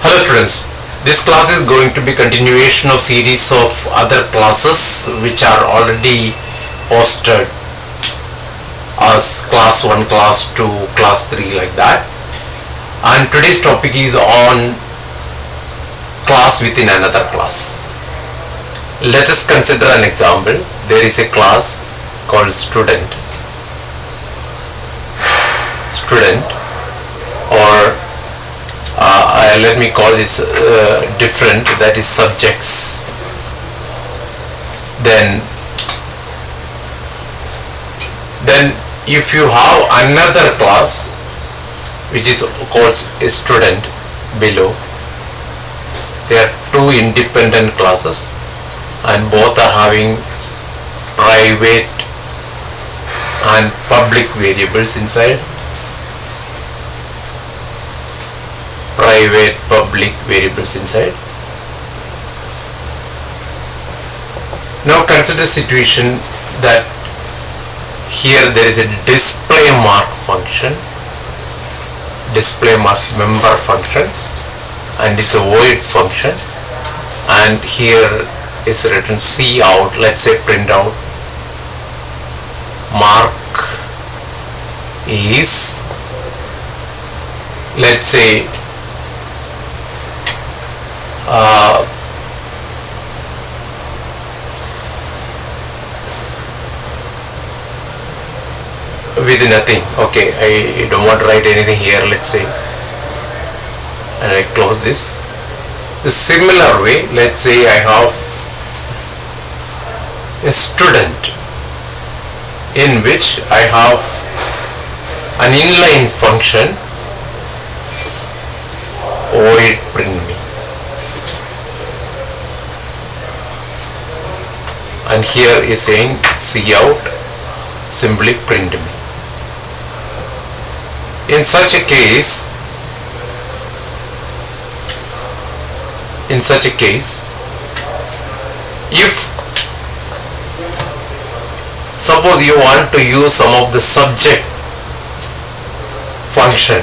Hello students, this class is going to be continuation of series of other classes which are already posted as class 1, class 2, class 3 like that, and today's topic is on class within another class. Let us consider an example. There is a class called student or let me call this different, that is subjects. Then if you have another class which is called a student below, there are two independent classes and both are having private and public variables inside. Private, public variables inside. Now consider situation that here there is a display mark function, display marks member function, and it's a void function, and here is written cout, let's say print out mark is, let's say with nothing. Okay, I don't want to write anything here, let's say, and I close this. The similar way, let's say I have a student in which I have an inline function void print me, and here is saying cout simply print me. In such a case, if suppose you want to use some of the subject function,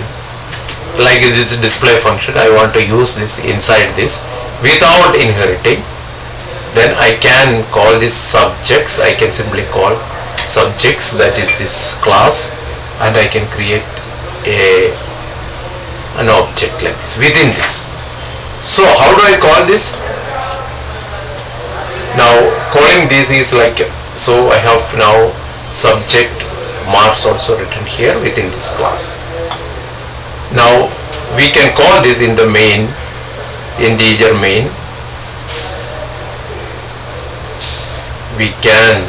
like this display function, I want to use this inside this without inheriting, then I can call this subjects. I can simply call subjects, that is this class, and I can create an object like this within this. So how do I call this? Now calling this is like, so I have now subject marks also written here within this class. Now we can call this in the main, integer main. We can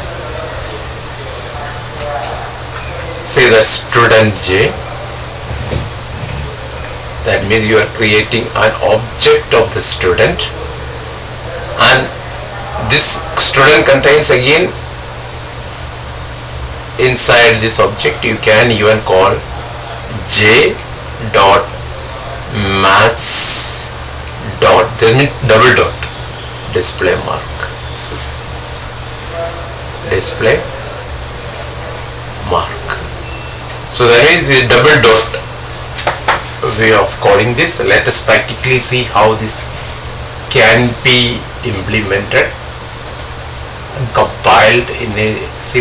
say the student J. That means you are creating an object of the student, and this student contains again inside this object you can even call J dot maths dot, then double dot display mark, display mark. So that means a double dot way of calling this. Let us practically see how this can be implemented and compiled in a C++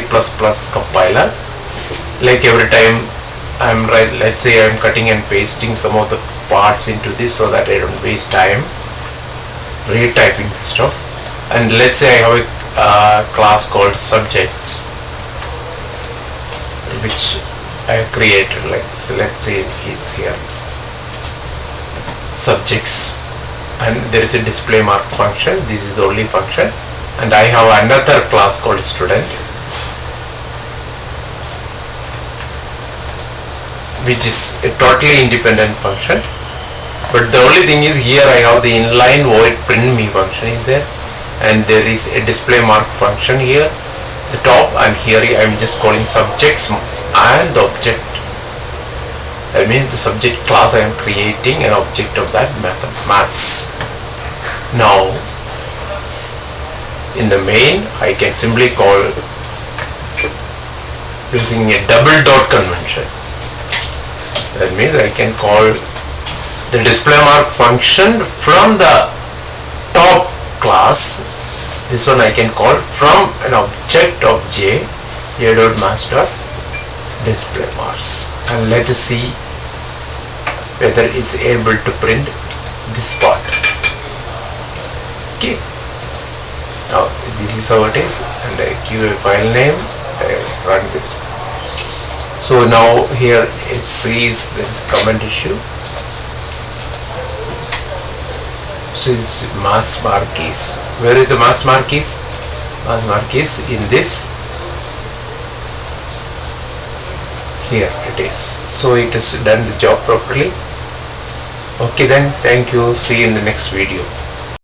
compiler. Like every time I'm let's say I'm cutting and pasting some of the parts into this so that I don't waste time retyping the stuff. And let's say I have a class called subjects which I created like this. Let's say it's here subjects, and there is a display mark function. This is the only function, and I have another class called student which is a totally independent function. But the only thing is here I have the inline void print me function is there, and there is a display mark function here the top, and here I am just calling subjects and object. That means the subject class I am creating an object of that maths. Now in the main I can simply call using a double dot convention. That means I can call the display mark function from the top class. This one I can call from an object of j.mass.display marks, and let us see whether it's able to print this part. Okay, now this is how it is, and I give a file name, I run this. So now here it says there is a comment issue. So it's mass marquees. Where is the mass marquees? Mass marquees in this. Here it is. So it has done the job properly. Okay then, thank you. See you in the next video.